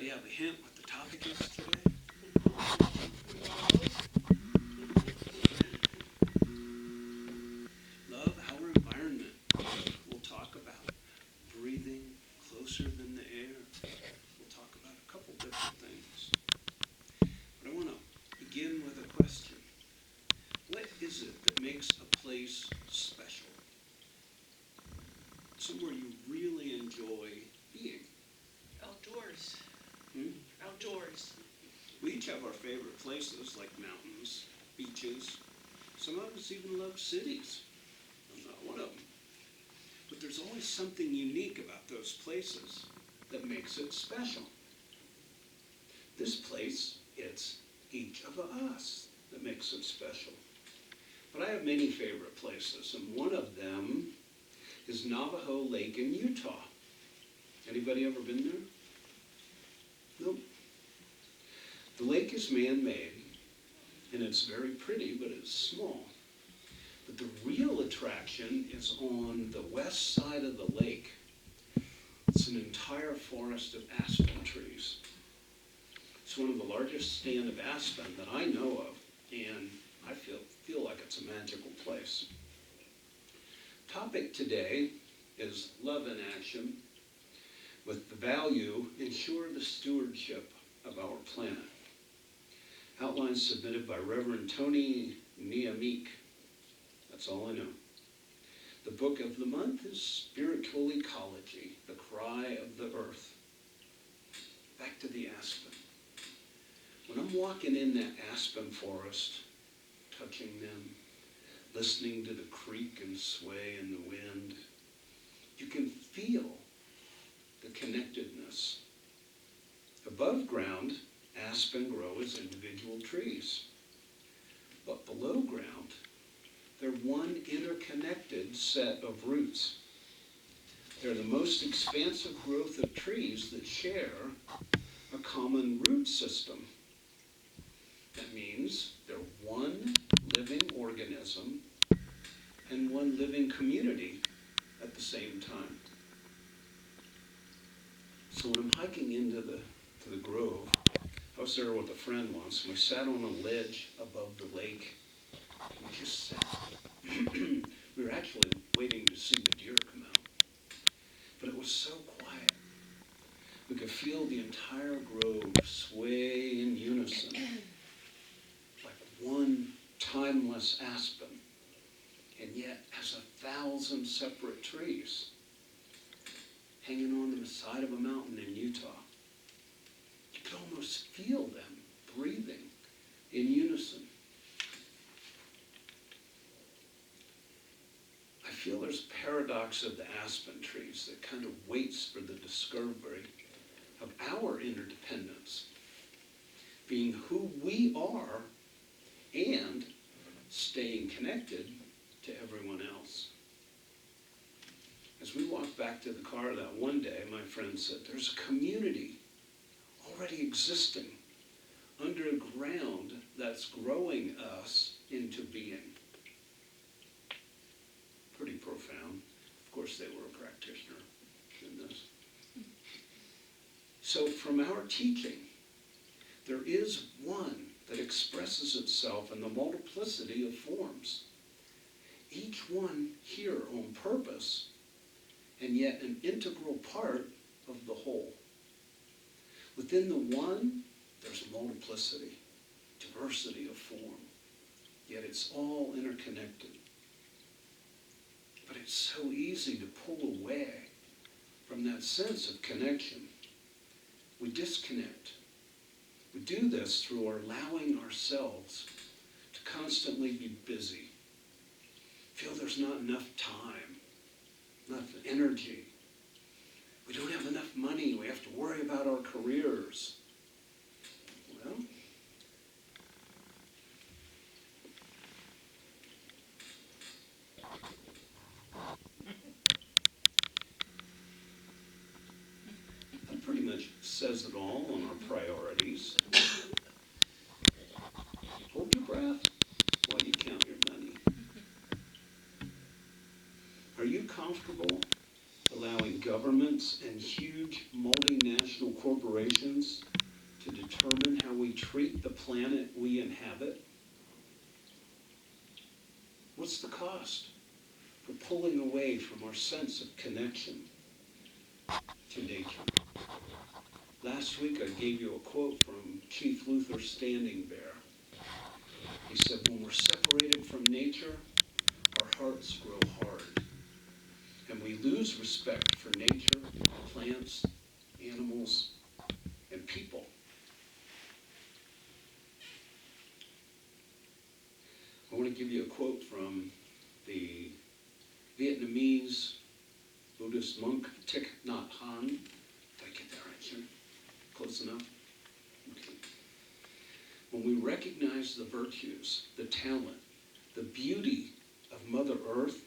Anybody have a hint what the topic is today? Love our environment. We'll talk about breathing closer than the air. We'll talk about a couple different things. But I want to begin with a question. What is it that makes a place special? Somewhere you really enjoy being. Outdoors. Hmm? Outdoors. We each have our favorite places, like mountains, beaches. Some of us even love cities. I'm not one of them. But there's always something unique about those places that makes it special. This place, it's each of us that makes it special. But I have many favorite places, and one of them is Navajo Lake in Utah. Anybody ever been there? Nope. The lake is man-made, and it's very pretty, but it's small. But the real attraction is on the west side of the lake. It's an entire forest of aspen trees. It's one of the largest stand of aspen that I know of, and I feel like it's a magical place. Topic today is love in action, with the value, ensure the stewardship of our planet. Outline submitted by Reverend Tony Niamik. That's all I know. The book of the month is Spiritual Ecology, the Cry of the Earth. Back to the aspen. When I'm walking in that aspen forest, touching them, listening to the creak and sway in the wind, you can feel the connectedness. Above ground, aspen grow as individual trees. But below ground, they're one interconnected set of roots. They're the most expansive growth of trees that share a common root system. That means they're one living organism and one living community at the same time. So when I'm hiking into the grove, I was there with a friend once, and we sat on a ledge above the lake. We just sat. We were actually waiting to see the deer come out. But it was so quiet. We could feel the entire grove sway in unison, like one timeless aspen, and yet as 1,000 separate trees hanging on the side of a mountain in Utah. You could almost feel them breathing in unison. I feel there's a paradox of the aspen trees that kind of waits for the discovery of our interdependence, being who we are and staying connected to everyone else. As we walked back to the car that one day, my friend said, there's a community already existing underground that's growing us into being. Pretty profound. Of course, they were a practitioner in this. So from our teaching, there is one that expresses itself in the multiplicity of forms, each one here on purpose, and yet an integral part of the whole. Within the one, there's multiplicity, diversity of form, yet it's all interconnected. But it's so easy to pull away from that sense of connection. We disconnect. We do this through our allowing ourselves to constantly be busy, feel there's not enough time, enough energy. We don't have enough money. We have to worry about our careers. Well, that pretty much says it all on our priorities. Hold your breath while you count your money. Are you comfortable allowing governments and huge multinational corporations to determine how we treat the planet we inhabit? What's the cost for pulling away from our sense of connection to nature? Last week I gave you a quote from Chief Luther Standing Bear. He said, when we're separated from nature, our hearts grow hard, and we lose respect for nature, plants, animals, and people. I want to give you a quote from the Vietnamese Buddhist monk Thich Nhat Hanh. Did I get that right, sir? Close enough? Okay. When we recognize the virtues, the talent, the beauty of Mother Earth,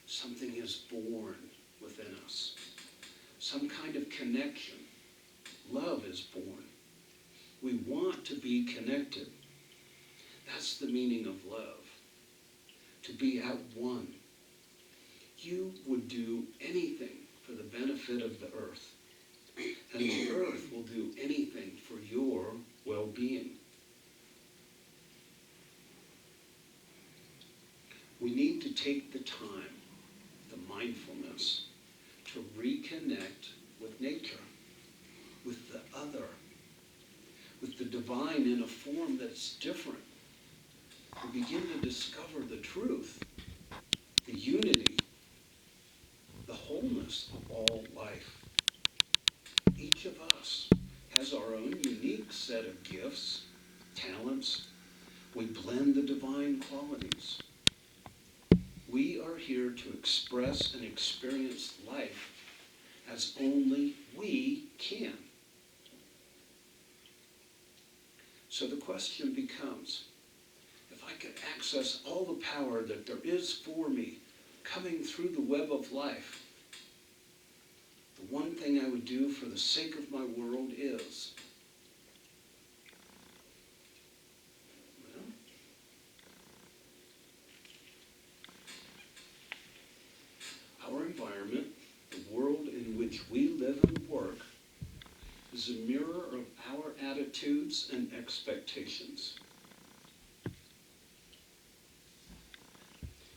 something is born within us. Some kind of connection. Love is born. We want to be connected. That's the meaning of love. To be at one. You would do anything for the benefit of the earth. And the earth will do anything for your well-being. We need to take the time, the mindfulness, to reconnect with nature, with the other, with the divine in a form that's different. We begin to discover the truth, the unity, the wholeness of all life. Each of us has our own unique set of gifts, talents. We blend the divine qualities. We are here to express and experience life as only we can. So the question becomes, if I could access all the power that there is for me coming through the web of life, the one thing I would do for the sake of my world is, our environment, the world in which we live and work, is a mirror of our attitudes and expectations.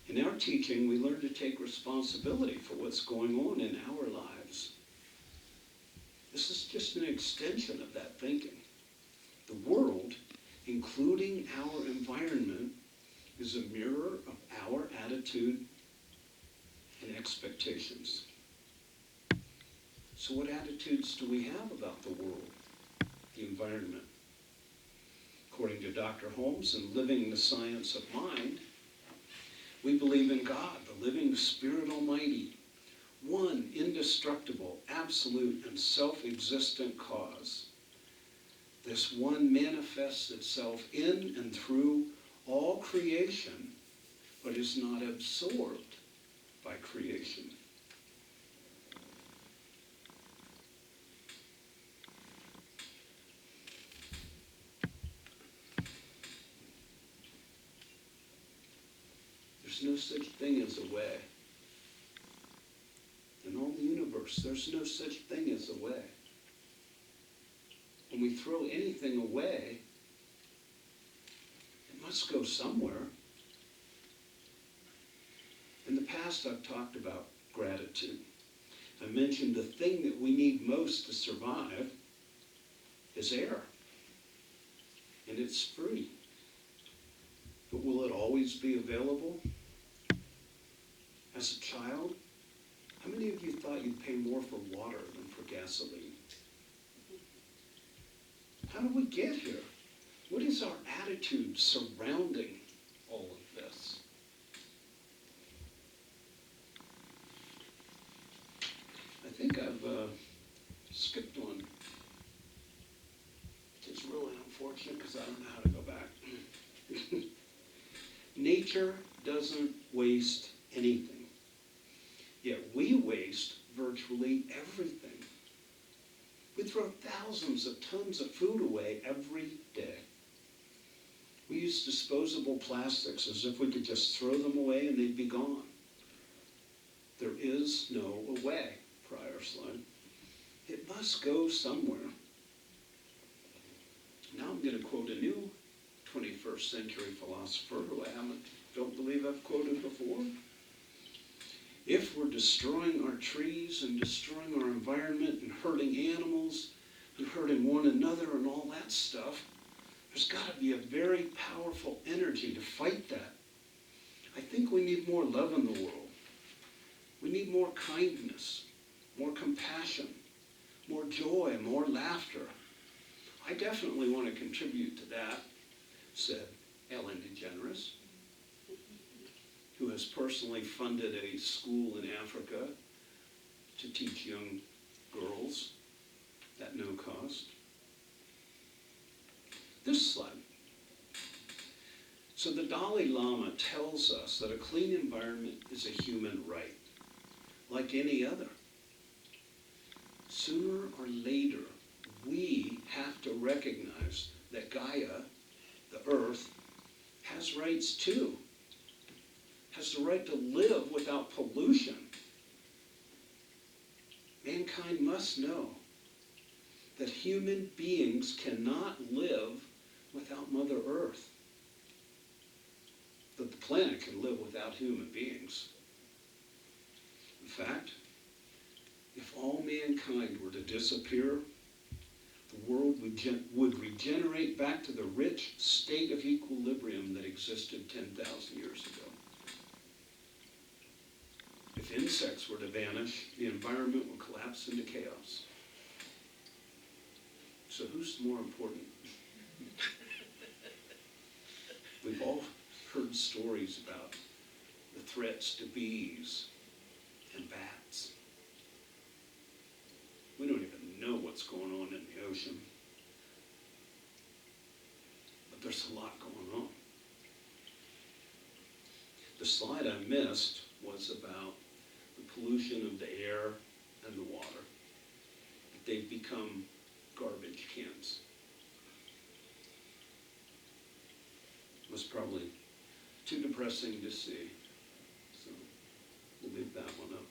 In our teaching, we learn to take responsibility for what's going on in our lives. This is just an extension of that thinking. The world, including our environment, is a mirror of our attitude and expectations. So what attitudes do we have about the world, the environment? According to Dr. Holmes in Living the Science of Mind, we believe in God, the living Spirit Almighty, one indestructible, absolute, and self-existent cause. This one manifests itself in and through all creation, but is not absorbed by creation. There's no such thing as a way. In all the universe, there's no such thing as a way. When we throw anything away, it must go somewhere. In the past, I've talked about gratitude. I mentioned the thing that we need most to survive is air. And it's free. But will it always be available? As a child, how many of you thought you'd pay more for water than for gasoline? How did we get here? What is our attitude surrounding all of this? I think I've skipped one. It's really unfortunate because I don't know how to go back. Nature doesn't waste anything. Yet we waste virtually everything. We throw thousands of tons of food away every day. We use disposable plastics as if we could just throw them away and they'd be gone. There is no way. Prior slide. It must go somewhere. Now I'm going to quote a new 21st century philosopher who I don't believe I've quoted before. If we're destroying our trees and destroying our environment and hurting animals and hurting one another and all that stuff, there's got to be a very powerful energy to fight that. I think we need more love in the world. We need more kindness, more compassion, more joy, more laughter. I definitely want to contribute to that, said Ellen DeGeneres, who has personally funded a school in Africa to teach young girls at no cost. This slide. So the Dalai Lama tells us that a clean environment is a human right, like any other. Sooner or later, we have to recognize that Gaia, the earth, has rights too. Has the right to live without pollution. Mankind must know that human beings cannot live without Mother Earth. That the planet can live without human beings. In fact, if all mankind were to disappear, the world would regenerate back to the rich state of equilibrium that existed 10,000 years ago. If insects were to vanish, the environment would collapse into chaos. So who's more important? We've all heard stories about the threats to bees and bats. We don't even know what's going on in the ocean. But there's a lot going on. The slide I missed was about the pollution of the air and the water. They've become garbage cans. It was probably too depressing to see, so we'll leave that one up.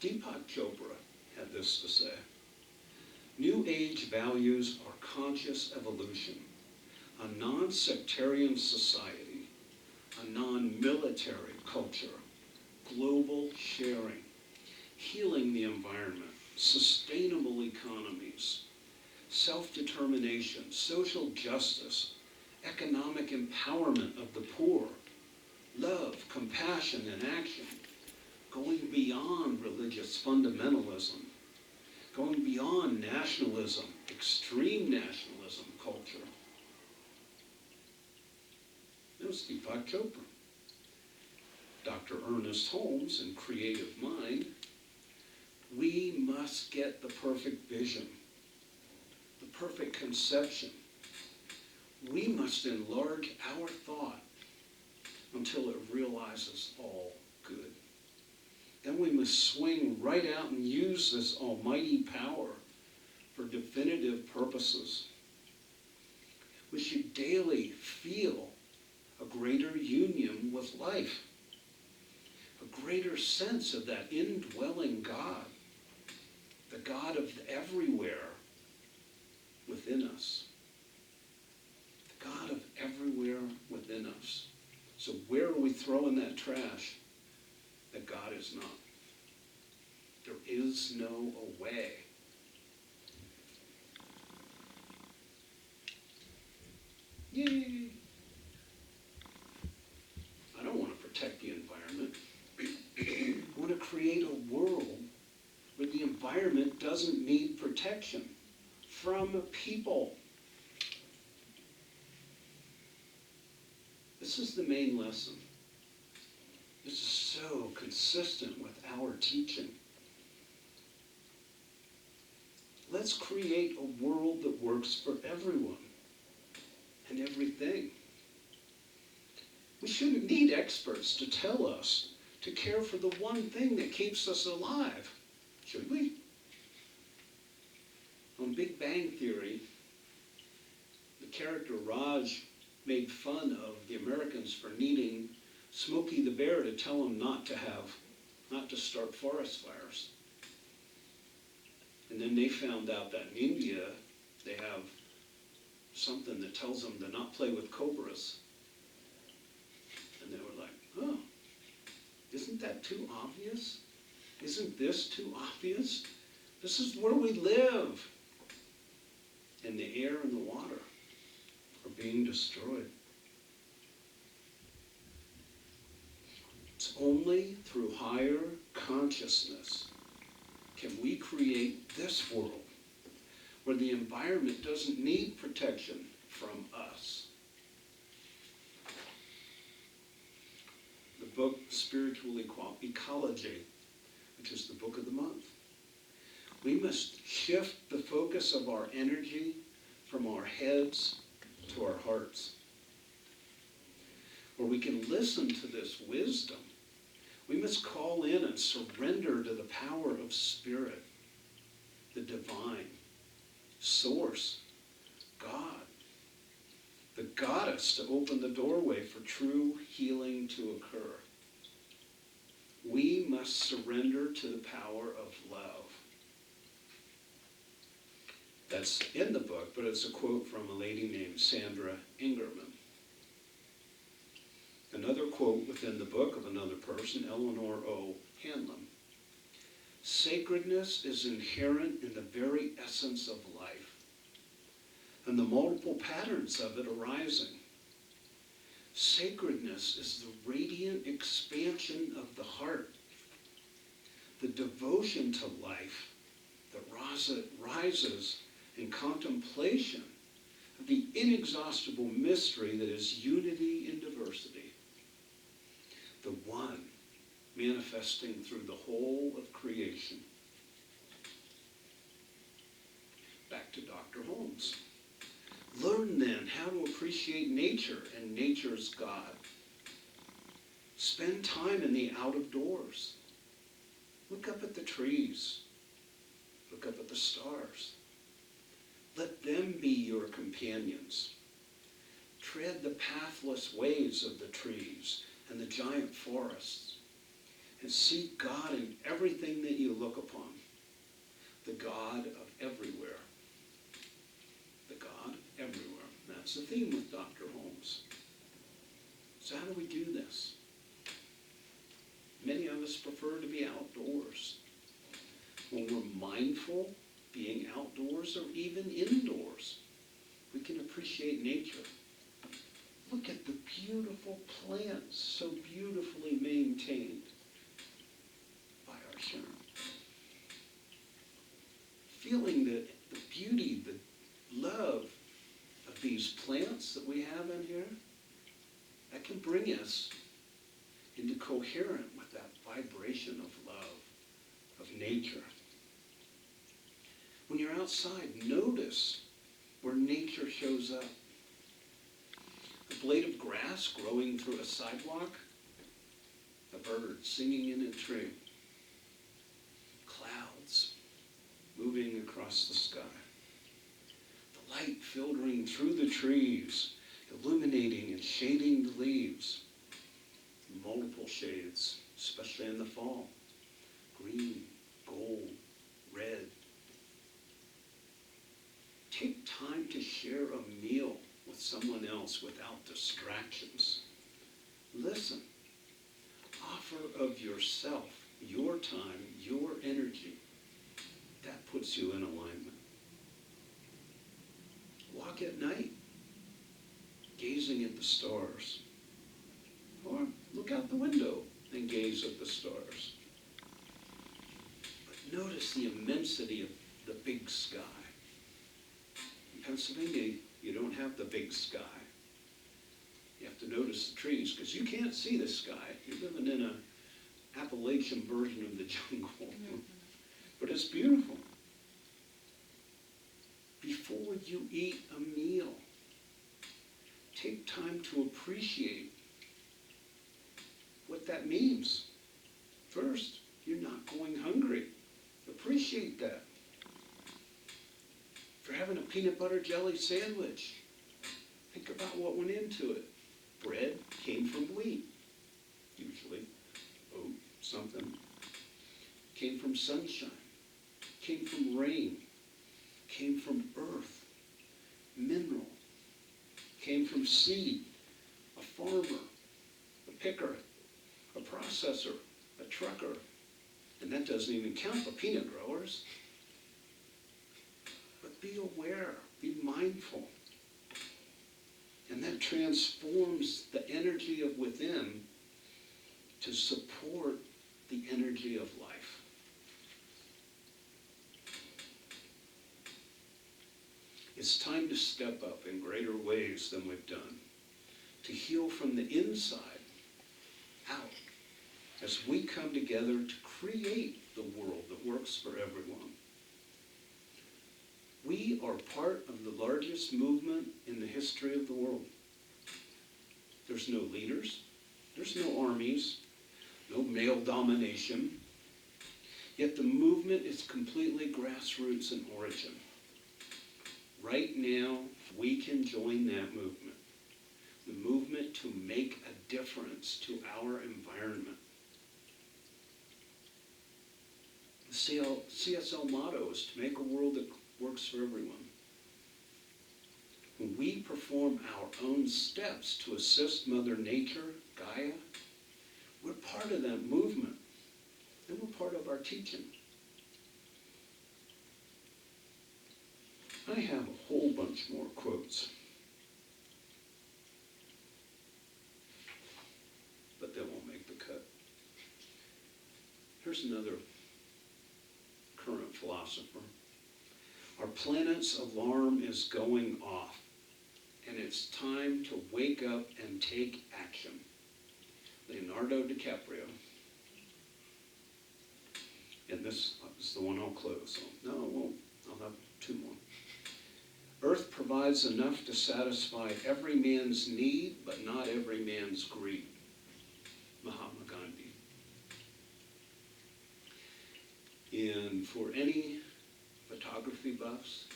Deepak Chopra had this to say: New Age values are conscious evolution, a non-sectarian society, a non-military culture, global sharing, healing the environment, sustainable economies, self-determination, social justice, economic empowerment of the poor, love, compassion, and action, going beyond religious fundamentalism, going beyond nationalism, extreme nationalism culture. That was Deepak Chopra. Dr. Ernest Holmes in Creative Mind: we must get the perfect vision, the perfect conception. We must enlarge our thought until it realizes all good. Then we must swing right out and use this almighty power for definitive purposes. We should daily feel a greater union with life, a greater sense of that indwelling God, the God of everywhere within us. The God of everywhere within us. So where are we throwing that trash that God is not? There is no way. Yay! I don't want to protect the environment. I want to create a world where the environment doesn't need protection from people. This is the main lesson. This is so consistent with our teaching. Let's create a world that works for everyone and everything. We shouldn't need experts to tell us to care for the one thing that keeps us alive, should we? On Big Bang Theory, the character Raj made fun of the Americans for needing Smokey the Bear to tell them not to have not to start forest fires. And then they found out that in India, they have something that tells them to not play with cobras. And they were like, oh, isn't that too obvious? Isn't this too obvious? This is where we live. And the air and the water are being destroyed. It's only through higher consciousness can we create this world where the environment doesn't need protection from us. The book Spiritual Ecology, which is the book of the month. We must shift the focus of our energy from our heads to our hearts, where we can listen to this wisdom. We must call in and surrender to the power of Spirit, the divine, Source, God, the goddess to open the doorway for true healing to occur. We must surrender to the power of love. That's in the book, but it's a quote from a lady named Sandra Ingerman. Another quote within the book of another person, Eleanor O. Hanlon. Sacredness is inherent in the very essence of life, and the multiple patterns of it arising. Sacredness is the radiant expansion of the heart, the devotion to life that rises in contemplation of the inexhaustible mystery that is unity in diversity, the one manifesting through the whole of creation. Back to Dr. Holmes. Learn then how to appreciate nature and nature's God. Spend time in the out of doors. Look up at the trees. Look up at the stars. Let them be your companions. Tread the pathless ways of the trees and the giant forests, and seek God in everything that you look upon. The God of everywhere. The God everywhere. That's the theme with Dr. Holmes. So how do we do this? Many of us prefer to be outdoors. When we're mindful, being outdoors or even indoors, we can appreciate nature. Look at the beautiful plants, so beautifully maintained by our Sharon. Feeling the beauty, the love of these plants that we have in here, that can bring us into coherent with that vibration of love, of nature. When you're outside, notice where nature shows up. A blade of grass growing through a sidewalk, a bird singing in a tree, clouds moving across the sky, the light filtering through the trees, illuminating and shading the leaves, multiple shades, especially in the fall, green, gold, red. Take time to share a meal with someone else without distractions. Listen. Offer of yourself, your time, your energy. That puts you in alignment. Walk at night, gazing at the stars. Or look out the window and gaze at the stars. But notice the immensity of the big sky. In Pennsylvania, you don't have the big sky. You have to notice the trees because you can't see the sky. You're living in an Appalachian version of the jungle. But it's beautiful. Before you eat a meal, take time to appreciate what that means. First, you're not going hungry. Appreciate that. If you're having a peanut butter jelly sandwich, think about what went into it. Bread came from wheat, usually. Oat, something. came from sunshine, came from rain, came from earth, mineral, came from seed, a farmer, a picker, a processor, a trucker, and that doesn't even count the peanut growers. But be aware, be mindful. And that transforms the energy of within to support the energy of life. It's time to step up in greater ways than we've done, to heal from the inside out as we come together to create the world that works for everyone. We are part of the largest movement in the history of the world. There's no leaders, there's no armies, no male domination, yet the movement is completely grassroots in origin. Right now, we can join that movement, the movement to make a difference to our environment. The CSL motto is to make a world that works for everyone. When we perform our own steps to assist Mother Nature, Gaia, we're part of that movement, and we're part of our teaching. I have a whole bunch more quotes, but they won't make the cut. Here's another current philosopher. Our planet's alarm is going off, and it's time to wake up and take action. Leonardo DiCaprio. And this is the one I'll close on. No, I won't. I'll have two more. Earth provides enough to satisfy every man's need, but not every man's greed. Mahatma Gandhi. And for any photography buffs,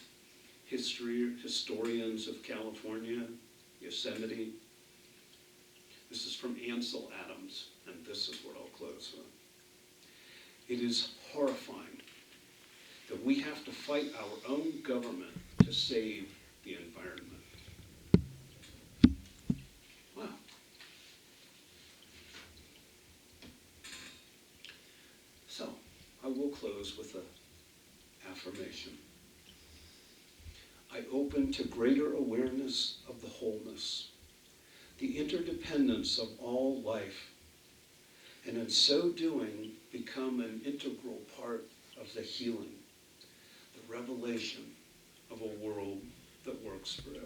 historians of California, Yosemite, this is from Ansel Adams, and this is what I'll close with. It is horrifying that we have to fight our own government to save the environment. Wow. So, I will close with an affirmation. I open to greater awareness of the wholeness, the interdependence of all life, and in so doing, become an integral part of the healing, the revelation of a world that works for everyone.